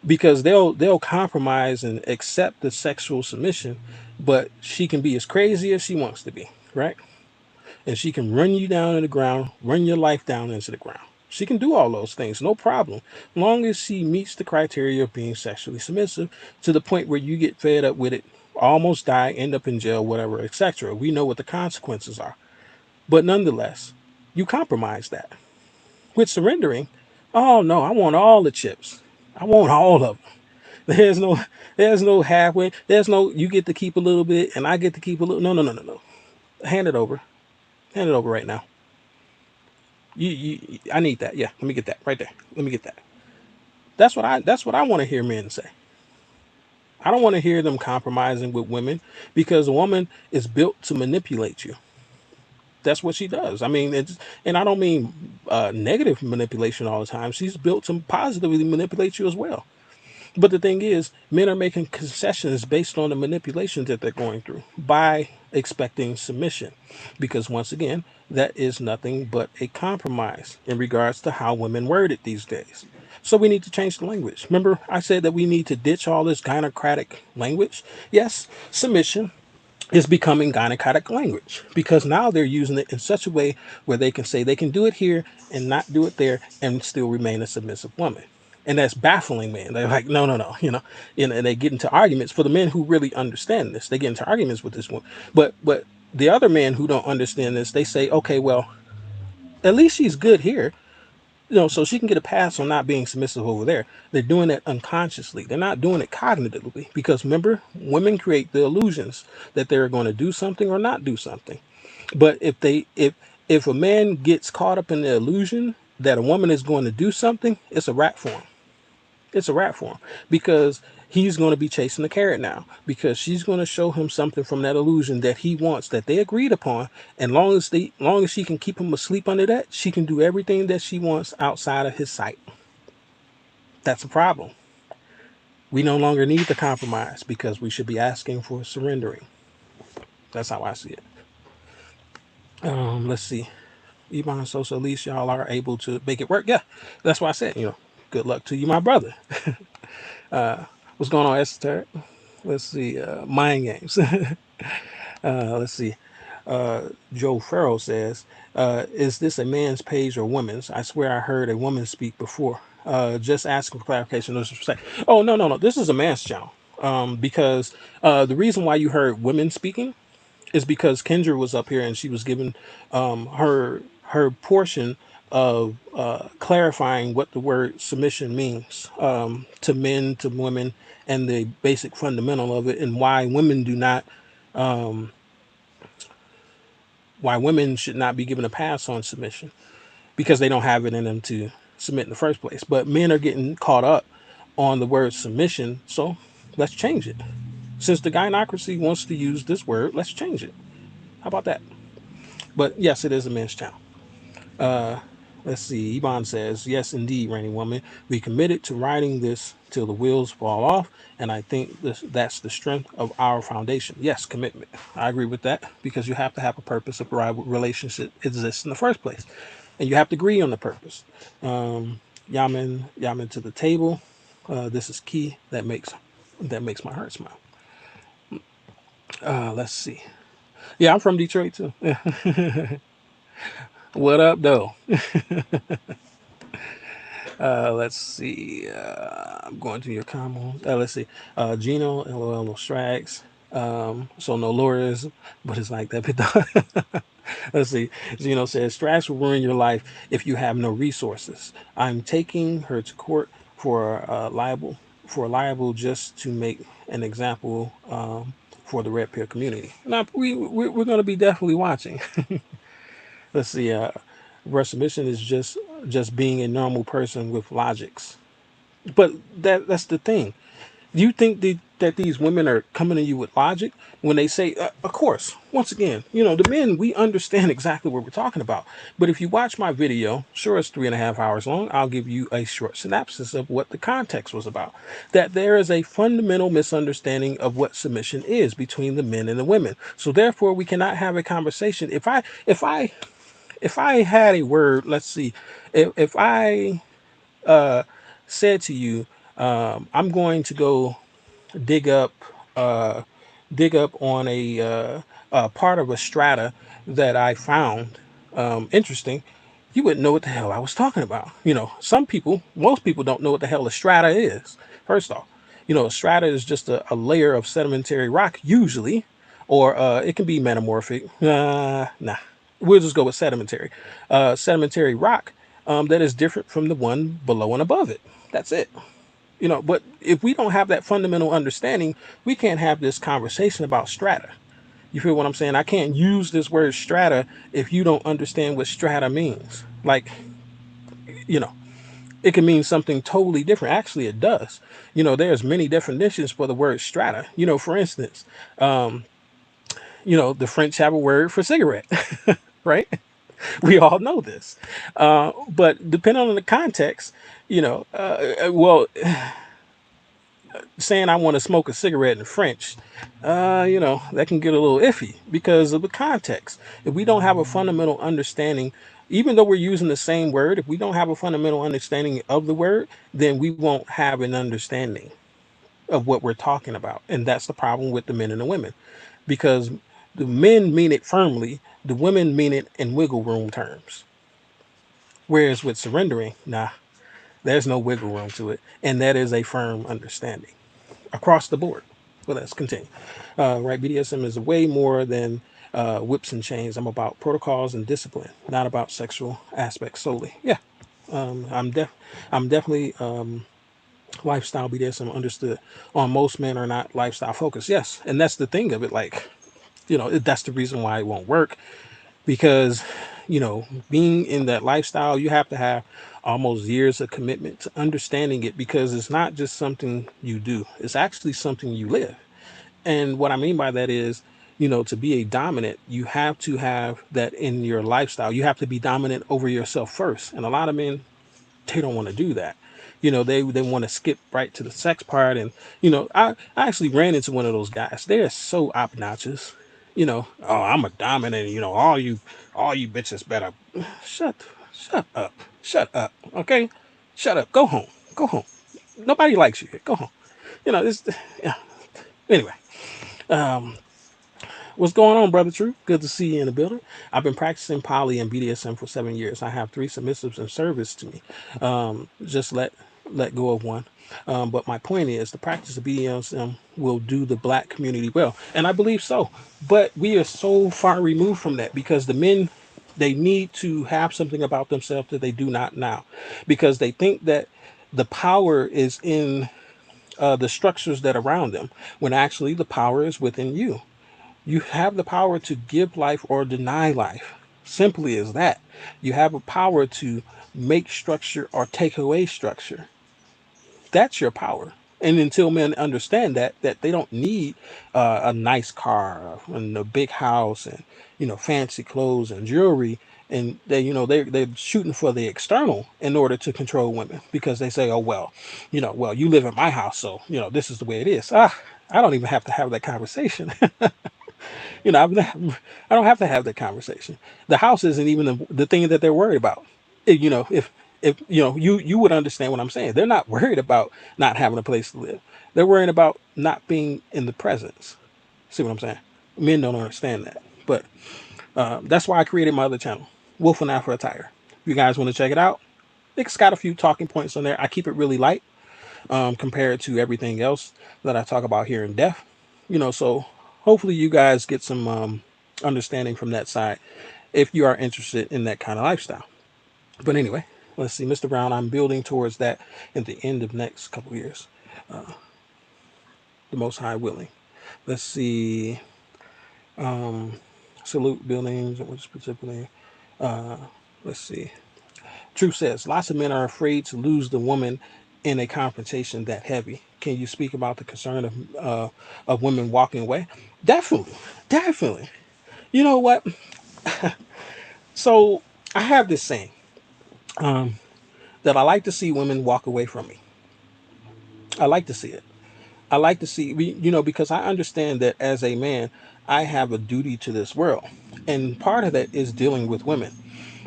Because they'll compromise and accept the sexual submission, but she can be as crazy as she wants to be, right? And she can run you down to the ground, run your life down into the ground. She can do all those things, no problem, long as she meets the criteria of being sexually submissive to the point where you get fed up with it, almost die, end up in jail, whatever, etc. We know what the consequences are. But nonetheless, you compromise that. With surrendering, oh no, I want all the chips. I want all of them. There's no there's no halfway. There's no you get to keep a little bit and I get to keep a little. No, no, no, no, no. Hand it over. Hand it over right now. I need that. Yeah, let me get that right there. Let me get that. That's what I want to hear men say. I don't want to hear them compromising with women, because a woman is built to manipulate you. That's what she does. I mean, and I don't mean negative manipulation all the time. She's built to positively manipulate you as well. But the thing is, men are making concessions based on the manipulations that they're going through by expecting submission. Because once again, that is nothing but a compromise in regards to how women word it these days. So we need to change the language. Remember, I said that we need to ditch all this gynocratic language? Yes, submission is becoming gynocratic language, because now they're using it in such a way where they can say they can do it here and not do it there and still remain a submissive woman. And that's baffling men. They're like, no, no, no, and they get into arguments. For the men who really understand this, they get into arguments with this woman. But the other men who don't understand this, they say, okay, well, at least she's good here. so she can get a pass on not being submissive over there. They're doing it unconsciously. They're not doing it cognitively, because remember, women create the illusions that they're going to do something or not do something. But if a man gets caught up in the illusion that a woman is going to do something, it's a wrap for him. It's a wrap for him, because he's going to be chasing the carrot now, because she's going to show him something from that illusion that he wants, that they agreed upon. And long as she can keep him asleep under that, she can do everything that she wants outside of his sight. That's a problem. We no longer need the compromise, because we should be asking for surrendering. That's how I see it. Let's see. Iman, so at least y'all are able to make it work. Yeah, that's why I said, good luck to you, my brother. What's going on, Esther? Let's see. Mind games. Let's see. Joe Farrell says, is this a man's page or woman's? I swear I heard a woman speak before. Just asking for clarification. No disrespect. Oh, no, no, no. This is a man's channel. Because the reason why you heard women speaking is because Kendra was up here and she was given her portion of clarifying what the word submission means, to men, to women, and the basic fundamental of it, and why women should not be given a pass on submission, because they don't have it in them to submit in the first place. But men are getting caught up on the word submission, so let's change it. Since the gynocracy wants to use this word, let's change it. How about that? But yes, it is a men's channel. Let's see. Iban says, yes, indeed, Rainy Woman. We committed to writing this till the wheels fall off. And I think that's the strength of our foundation. Yes, commitment. I agree with that, because you have to have a purpose of why relationship exists in the first place. And you have to agree on the purpose. Yaman to the table. This is key. That makes my heart smile. Let's see. Yeah, I'm from Detroit too. What up, though? Let's see. I'm going to your comments. Let's see. Gino, LOL, no strikes. So no lawyers, but it's like that. Let's see. Gino says, strikes will ruin your life if you have no resources. I'm taking her to court for liable just to make an example for the red pill community. Now, we're going to be definitely watching. Let's see. Submission is just being a normal person with logics. But that's the thing. Do you think that these women are coming to you with logic when they say, of course, once again, the men, we understand exactly what we're talking about. But if you watch my video, sure, it's 3.5 hours long, I'll give you a short synopsis of what the context was about. That there is a fundamental misunderstanding of what submission is between the men and the women. So therefore, we cannot have a conversation. If I had a word, let's see, if I said to you, I'm going to go dig up uh, on a part of a strata that I found interesting, you wouldn't know what the hell I was talking about. Most people don't know what the hell a strata is. First off, a strata is just a layer of sedimentary rock, usually, or it can be metamorphic. Nah, we'll just go with sedimentary. Sedimentary rock that is different from the one below and above it. That's it. But if we don't have that fundamental understanding, we can't have this conversation about strata. You feel what I'm saying? I can't use this word strata if you don't understand what strata means. Like, you know, it can mean something totally different. Actually, it does. There's many definitions for the word strata. For instance, the French have a word for cigarette, right? We all know this. But depending on the context, well, saying I want to smoke a cigarette in French, that can get a little iffy because of the context. If we don't have a fundamental understanding, even though we're using the same word, if we don't have a fundamental understanding of the word, then we won't have an understanding of what we're talking about. And that's the problem with the men and the women, because the men mean it firmly, the women mean it in wiggle room terms. Whereas with surrendering, nah, there's no wiggle room to it. And that is a firm understanding across the board. But let's continue. Right, BDSM is way more than whips and chains. I'm about protocols and discipline, not about sexual aspects solely. Yeah, I'm definitely lifestyle BDSM understood. On most men are not lifestyle focused. Yes, and that's the thing of it. Like, that's the reason why it won't work, because being in that lifestyle, you have to have almost years of commitment to understanding it, because it's not just something you do, it's actually something you live. And what I mean by that is, to be a dominant, you have to have that in your lifestyle. You have to be dominant over yourself first, and a lot of men, they don't want to do that. They want to skip right to the sex part. And I actually ran into one of those guys. They're so obnoxious. Oh, I'm a dominant. All you bitches better shut shut up, shut up. Okay, shut up. Go home. Go home. Nobody likes you here. Go home. This. Yeah. Anyway, what's going on, brother? True. Good to see you in the building. I've been practicing poly and BDSM for 7 years. I have three submissives in service to me. Just let go of one. But my point is, the practice of BDSM will do the black community well, and I believe so. But we are so far removed from that, because the men, they need to have something about themselves that they do not now, because they think that the power is in the structures that are around them, when actually the power is within you. You have the power to give life or deny life. Simply as that. You have a power to make structure or take away structure. That's your power. And until men understand that they don't need a nice car and a big house and fancy clothes and jewelry, and they're shooting for the external in order to control women, because they say, oh well, you live in my house, so this is the way it is. I don't even have to have that conversation. I don't have to have that conversation. The house isn't even the thing that they're worried about. If you would understand what I'm saying. They're not worried about not having a place to live. They're worried about not being in the presence. See what I'm saying? Men don't understand that. But that's why I created my other channel, Wolf and Afro Attire. If you guys want to check it out, it's got a few talking points on there. I keep it really light compared to everything else that I talk about here in depth. So hopefully you guys get some understanding from that side if you are interested in that kind of lifestyle. But anyway, let's see, Mr. Brown, I'm building towards that at the end of next couple years. The Most High willing. Let's see. Salute buildings, which specifically. Let's see. Truth says lots of men are afraid to lose the woman in a confrontation that heavy. Can you speak about the concern of women walking away? Definitely, definitely. You know what? So I have this saying that I like to see women walk away from me. I like to see it. I like to see, because I understand that as a man, I have a duty to this world, and part of that is dealing with women.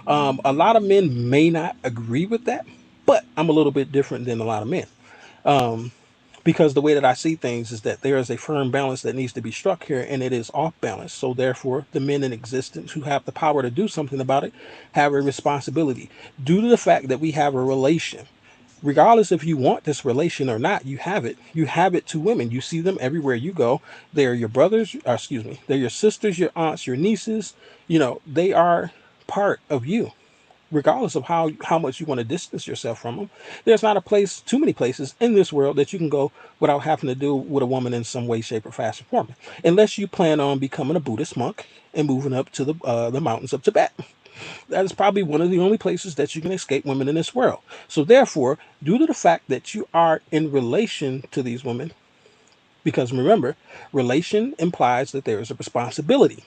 A lot of men may not agree with that, but I'm a little bit different than a lot of men. Because the way that I see things is that there is a firm balance that needs to be struck here, and it is off balance. So therefore, the men in existence who have the power to do something about it have a responsibility, due to the fact that we have a relation. Regardless if you want this relation or not, you have it. You have it to women. You see them everywhere you go. They're your brothers, or excuse me, they're your sisters, your aunts, your nieces. They are part of you, regardless of how much you want to distance yourself from them. There's not a place, too many places in this world that you can go without having to deal with a woman in some way, shape, or fashion form, unless you plan on becoming a Buddhist monk and moving up to the mountains of Tibet. That is probably one of the only places that you can escape women in this world. So therefore, due to the fact that you are in relation to these women, because remember, relation implies that there is a responsibility.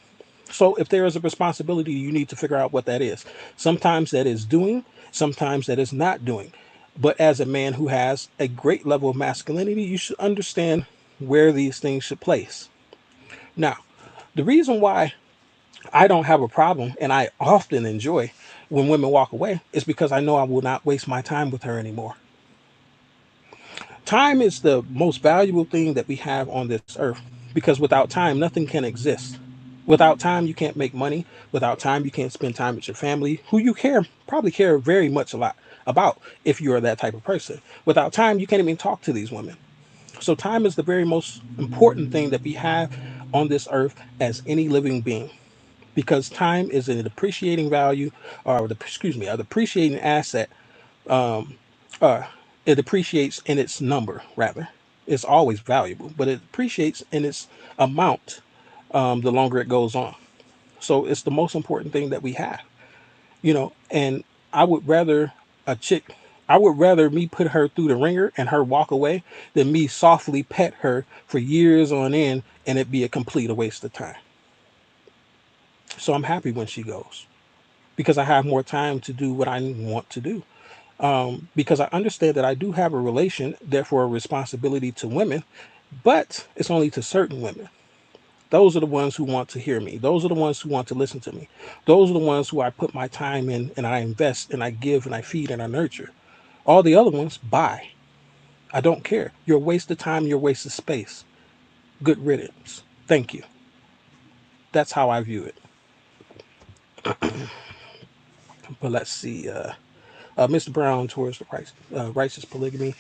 So if there is a responsibility, you need to figure out what that is. Sometimes that is doing, sometimes that is not doing. But as a man who has a great level of masculinity, you should understand where these things should place. Now, the reason why I don't have a problem, and I often enjoy when women walk away, is because I know I will not waste my time with her anymore. Time is the most valuable thing that we have on this earth, because without time, nothing can exist. Without time, you can't make money. Without time, you can't spend time with your family, who you probably care very much a lot about if you are that type of person. Without time, you can't even talk to these women. So time is the very most important thing that we have on this earth as any living being, because time is an appreciating value, or excuse me, a depreciating asset uh, it appreciates in its number, rather. It's always valuable, but it appreciates in its amount the longer it goes on. So it's the most important thing that we have, and I would rather a chick, I would rather me put her through the ringer and her walk away than me softly pet her for years on end and it be a complete waste of time. So I'm happy when she goes because I have more time to do what I want to do. Because I understand that I do have a relation, therefore a responsibility to women, but it's only to certain women. Those are the ones who want to hear me. Those are the ones who want to listen to me. Those are the ones who I put my time in and I invest and I give and I feed and I nurture. All the other ones, bye. I don't care. You're a waste of time. You're a waste of space. Good riddance. Thank you. That's how I view it. But let's see. Mr. Brown towards the righteous polygamy,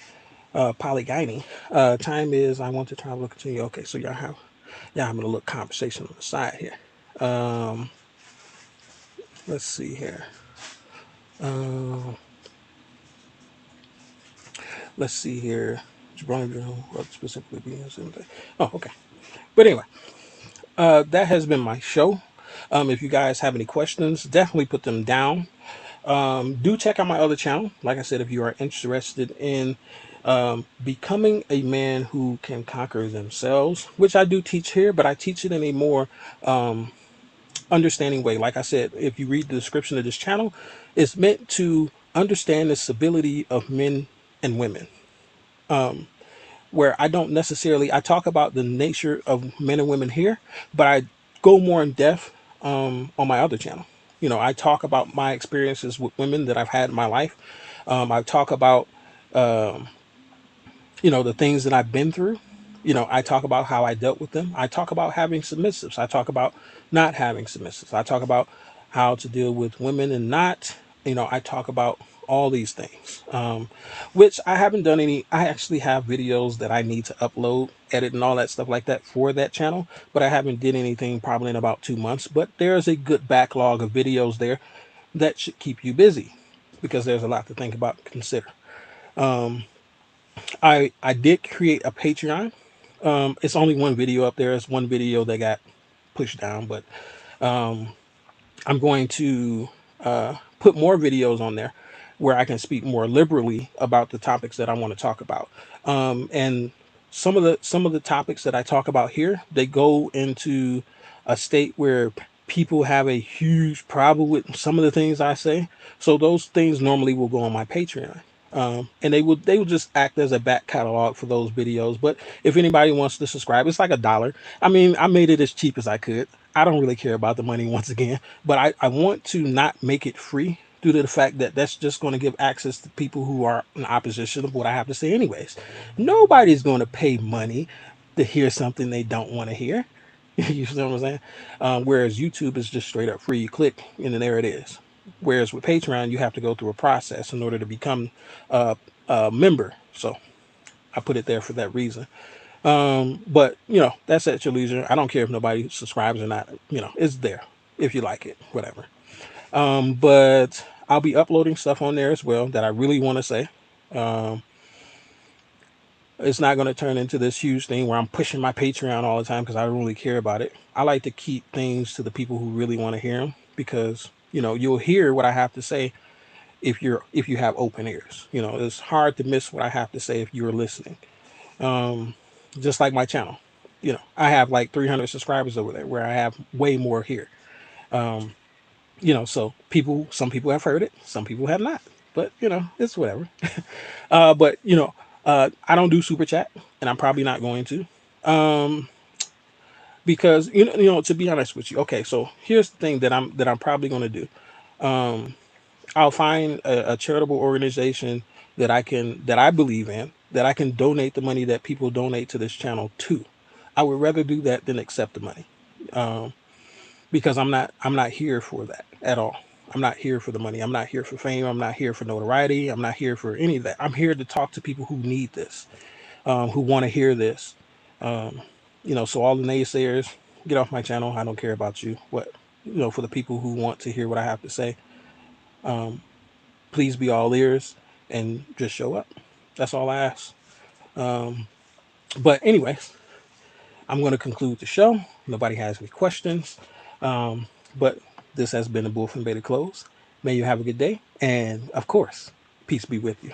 polygyny. Time is I want to travel continue. Okay, so y'all having a little conversation on the side here. Um, let's see here. Um, let's see here. Specifically being oh, okay. But anyway, that has been my show. If you guys have any questions, definitely put them down. Do check out my other channel. Like I said, if you are interested in becoming a man who can conquer themselves, which I do teach here, but I teach it in a more understanding way. Like I said, if you read the description of this channel, it's meant to understand the stability of men and women. Where I don't necessarily, I talk about the nature of men and women here, but I go more in depth on my other channel. I talk about my experiences with women that I've had in my life. I talk about the things that I've been through. I talk about how I dealt with them. I talk about having submissives. I talk about not having submissives. I talk about how to deal with women and not. I talk about all these things, which I haven't done any. I actually have videos that I need to upload, edit, and all that stuff like that for that channel, but I haven't did anything probably in about 2 months. But there's a good backlog of videos there that should keep you busy because there's a lot to think about and consider. I did create a Patreon. It's only one video up there. It's one video that got pushed down, but I'm going to put more videos on there where I can speak more liberally about the topics that I want to talk about. And some of the topics that I talk about here, they go into a state where people have a huge problem with some of the things I say. So those things normally will go on my Patreon. And they would just act as a back catalog for those videos. But if anybody wants to subscribe, it's like $1. I mean, I made it as cheap as I could. I don't really care about the money once again, but I want to not make it free due to the fact that that's just going to give access to people who are in opposition of what I have to say anyways. Nobody's going to pay money to hear something they don't want to hear. You know what I'm saying? Whereas YouTube is just straight up free. You click and then there it is. Whereas with Patreon, you have to go through a process in order to become a member. So I put it there for that reason. But that's at your leisure. I don't care if nobody subscribes or not. It's there if you like it, whatever. But I'll be uploading stuff on there as well that I really want to say. It's not going to turn into this huge thing where I'm pushing my Patreon all the time because I don't really care about it. I like to keep things to the people who really want to hear them because you'll hear what I have to say if you have open ears. It's hard to miss what I have to say if you're listening. Just like my channel. I have like 300 subscribers over there where I have way more here. So some people have heard it, some people have not, but it's whatever. But I don't do super chat and I'm probably not going to, because to be honest with you. Okay, so here's the thing that I'm probably going to do. I'll find a charitable organization that I believe in, that I can donate the money that people donate to this channel to. I would rather do that than accept the money, because I'm not here for that at all. I'm not here for the money. I'm not here for fame. I'm not here for notoriety. I'm not here for any of that. I'm here to talk to people who need this, who want to hear this. Um, so all the naysayers, get off my channel. I don't care about you. What for the people who want to hear what I have to say, please be all ears. and just show up. That's all I ask. But anyways, I'm going to conclude the show. Nobody has any questions. But this has been the Bull from Beta Close. May you have a good day. And of course, peace be with you.